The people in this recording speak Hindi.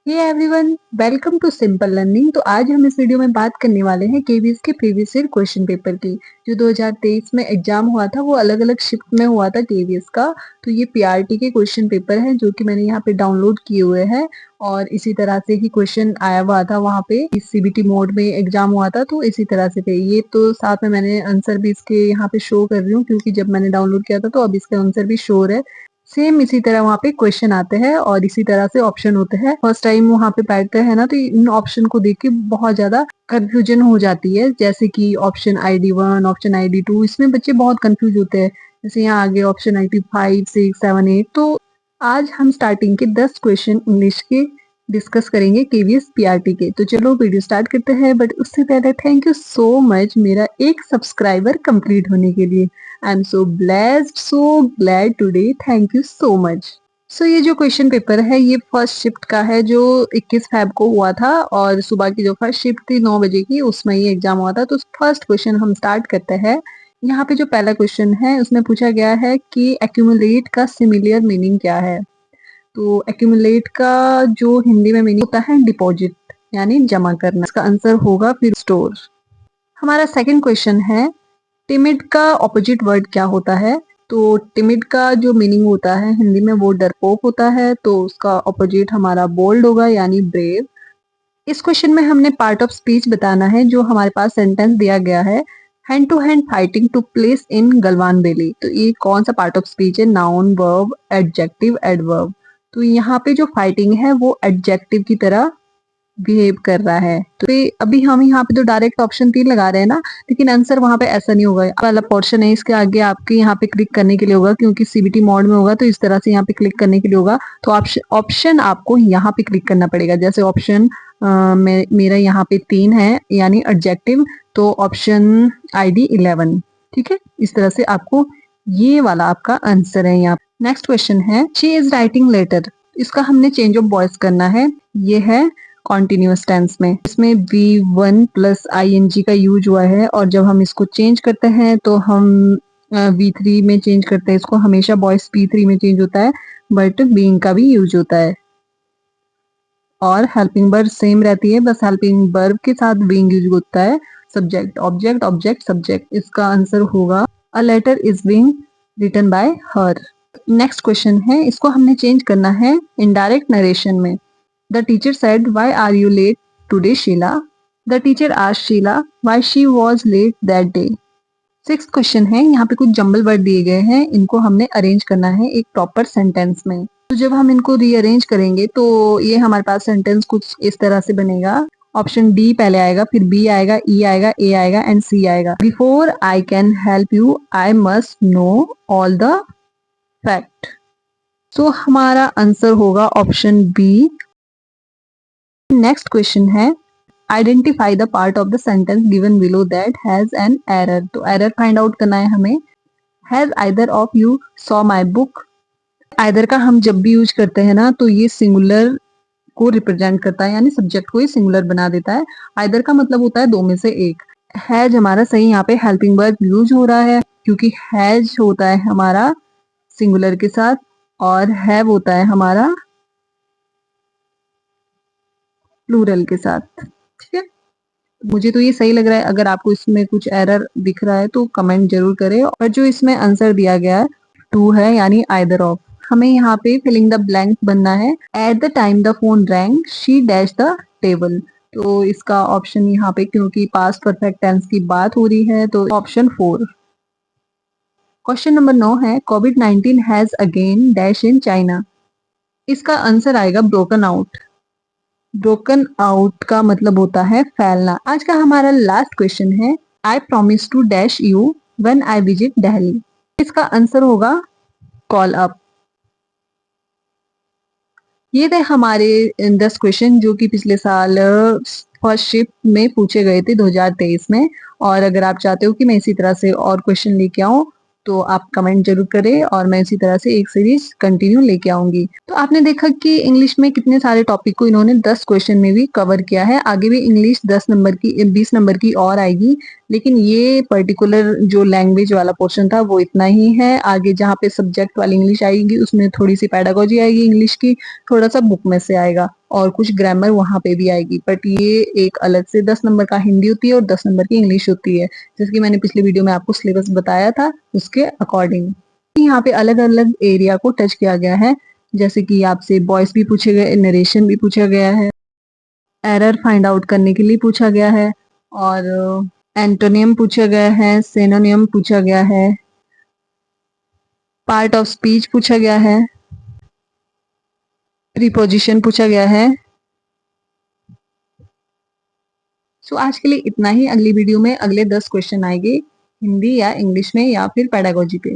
Hey everyone, welcome to simple learning. तो आज हम इस वीडियो में बात करने वाले हैं केवीएस के प्रीवियस ईयर क्वेश्चन पेपर की। जो 2023 में एग्जाम हुआ था वो अलग अलग शिफ्ट में हुआ था केवीएस का। तो ये पीआरटी के क्वेश्चन पेपर हैं जो कि मैंने यहाँ पे डाउनलोड किए हुए हैं और इसी तरह से ही क्वेश्चन आया हुआ था वहाँ पे। सीबीटी मोड में एग्जाम हुआ था तो इसी तरह से थे ये। तो साथ में मैंने आंसर भी इसके यहाँ पे शो कर रही हूँ क्योंकि जब मैंने डाउनलोड किया था तो अब इसका आंसर भी शोर है। सेम इसी तरह वहाँ पे क्वेश्चन आते हैं और इसी तरह से ऑप्शन होते हैं। फर्स्ट टाइम वहाँ पे बैठते हैं ना तो इन ऑप्शन को देख के बहुत ज्यादा कंफ्यूजन हो जाती है। जैसे कि ऑप्शन ID1, ऑप्शन ID2, इसमें बच्चे बहुत कंफ्यूज होते हैं। जैसे यहाँ आगे ऑप्शन ID5, 6, 7, 8। तो आज हम स्टार्टिंग के 10 क्वेश्चन इंग्लिश के डिस्कस करेंगे केवीएस पीआरटी के। तो चलो वीडियो स्टार्ट करते हैं, बट उससे पहले थैंक यू सो मच मेरा एक सब्सक्राइबर कंप्लीट होने के लिए। I am so blessed, so glad today, thank you so much. So ये जो क्वेश्चन पेपर है ये फर्स्ट शिफ्ट का है जो 21 फेब को हुआ था और सुबह की जो फर्स्ट शिफ्ट थी 9 बजे की उसमें ये एग्जाम हुआ था। तो फर्स्ट क्वेश्चन हम स्टार्ट करते हैं। यहाँ पे जो पहला क्वेश्चन है उसमें पूछा गया है कि एक्यूमुलेट का सिमिलर मीनिंग क्या है। तो एक्यूमुलेट का जो हिंदी में मीनिंग होता है डिपॉजिट, यानी जमा करना। इसका आंसर होगा फिर स्टोर। हमारा सेकंड क्वेश्चन है टिमिड का ऑपोजिट वर्ड क्या होता है। तो टिमिड का जो मीनिंग होता है हिंदी में वो डरपोक होता है, तो उसका ऑपोजिट हमारा बोल्ड होगा यानी ब्रेव। इस क्वेश्चन में हमने पार्ट ऑफ स्पीच बताना है जो हमारे पास सेंटेंस दिया गया है। Hand to hand fighting took place in Galwan valley. तो ये कौन सा पार्ट ऑफ स्पीच है? Noun, verb, adjective, adverb. तो यहाँ पे जो फाइटिंग है वो एडजेक्टिव की तरह बिहेव कर रहा है। तो अभी हम यहाँ पे तो डायरेक्ट ऑप्शन 3 लगा रहे हैं ना, लेकिन आंसर वहां पे ऐसा नहीं होगा। वाला पोर्शन है इसके आगे आपके यहाँ पे क्लिक करने के लिए होगा, क्योंकि सीबीटी मोड में होगा तो इस तरह से यहाँ पे क्लिक करने के लिए होगा। तो ऑप्शन आपको यहाँ पे क्लिक करना पड़ेगा। जैसे ऑप्शन मेरा यहाँ पे 3 है यानी एडजेक्टिव, तो ऑप्शन ID11। ठीक है, इस तरह से आपको ये वाला आपका आंसर है यहाँ। नेक्स्ट क्वेश्चन है शी इज राइटिंग लेटर। इसका हमने चेंज ऑफ वॉइस करना है। ये है कॉन्टिन्यूअस टेंस में। इसमें V1 प्लस ING का यूज हुआ है और जब हम इसको चेंज करते हैं तो हम V3 में चेंज करते हैं इसको। हमेशा वॉइस P3 में चेंज होता है, बट बीइंग का भी यूज होता है। और हेल्पिंग वर्ब सेम रहती है, बस हेल्पिंग वर्ब के साथ बीइंग यूज होता है। Subject, object, object, subject. इसका आंसर होगा a letter is being written by her. Next question है, इसको हमने चेंज करना है इनडायरेक्ट नरेशन में। The teacher said, "Why are you late today, Sheila?" The teacher asked Sheila why she was late that day. Sixth question है, यहाँ पे कुछ जंबल वर्ड दिए गए हैं, इनको हमने अरेंज करना है एक प्रॉपर सेंटेंस में। तो जब हम इनको रीअरेंज करेंगे तो ये हमारे पास सेंटेंस कुछ इस तरह से बनेगा। ऑप्शन डी पहले आएगा, फिर बी आएगा, ई आएगा, ए आएगा एंड सी आएगा। Before I can help you I must know all the fact. So हमारा आंसर होगा ऑप्शन बी। नेक्स्ट क्वेश्चन है identify the part of the sentence given below that has an error. तो एरर फाइंड आउट करना है हमें। Has either of you saw my book. Either का हम जब भी यूज करते हैं ना तो ये सिंगुलर को रिप्रेजेंट करता है, यानी सब्जेक्ट को ये सिंगुलर बना देता है। आइदर का मतलब होता है दो में से एक। हैज हमारा सही यहाँ पे हेल्पिंग वर्ब यूज हो रहा है, क्योंकि हैज होता है हमारा सिंगुलर के साथ और हैव होता है हमारा प्लूरल के साथ। ठीक है, मुझे तो ये सही लग रहा है। अगर आपको इसमें कुछ एरर दिख रहा है तो कमेंट जरूर करें। और जो इसमें आंसर दिया गया है 2 है, यानी आइदर ऑफ। हमें यहाँ पे फिलिंग द ब्लैंक बनना है। At the time the phone wrong she dash the table. तो इसका ऑप्शन यहाँ पे, क्योंकि पास्ट परफेक्ट टेंस की बात हो रही है, तो ऑप्शन 4। क्वेश्चन नंबर 9 है कोविड-19 has again dash in China. इसका आंसर आएगा ब्रोकन आउट। ब्रोकन आउट का मतलब होता है फैलना। आज का हमारा लास्ट क्वेश्चन है I promise to dash you when I visit Delhi. इसका आंसर होगा कॉल अप। ये थे हमारे 10 क्वेश्चन जो कि पिछले साल फर्स्ट शिफ्ट में पूछे गए थे 2023 में। और अगर आप चाहते हो कि मैं इसी तरह से और क्वेश्चन लेके आऊं तो आप कमेंट जरूर करें और मैं इसी तरह से एक सीरीज कंटिन्यू लेके आऊंगी। तो आपने देखा कि इंग्लिश में कितने सारे टॉपिक को इन्होंने 10 क्वेश्चन में भी कवर किया है। आगे भी इंग्लिश 10 नंबर की 20 नंबर की और आएगी, लेकिन ये पर्टिकुलर जो लैंग्वेज वाला पोर्शन था वो इतना ही है। आगे जहाँ पे सब्जेक्ट वाली इंग्लिश आएगी उसमें थोड़ी सी पैडागोजी आएगी इंग्लिश की, थोड़ा सा बुक में से आएगा। और कुछ ग्रामर वहां पे भी आएगी, बट ये एक अलग से 10 नंबर का हिंदी होती है और 10 नंबर की इंग्लिश होती है, जैसे कि मैंने पिछले वीडियो में आपको सिलेबस बताया था उसके अकॉर्डिंग। यहाँ पे अलग अलग एरिया को टच किया गया है, जैसे कि आपसे वॉइस भी पूछे गए, नरेशन भी पूछा गया है, एरर फाइंड आउट करने के लिए पूछा गया है, और एंटोनियम पूछा गया है, सिनोनियम पूछा गया है, पार्ट ऑफ स्पीच पूछा गया है, प्रीपोजिशन पूछा गया है। सो आज के लिए इतना ही। अगली वीडियो में अगले 10 क्वेश्चन आएंगे हिंदी या इंग्लिश में या फिर पेडागोजी पे।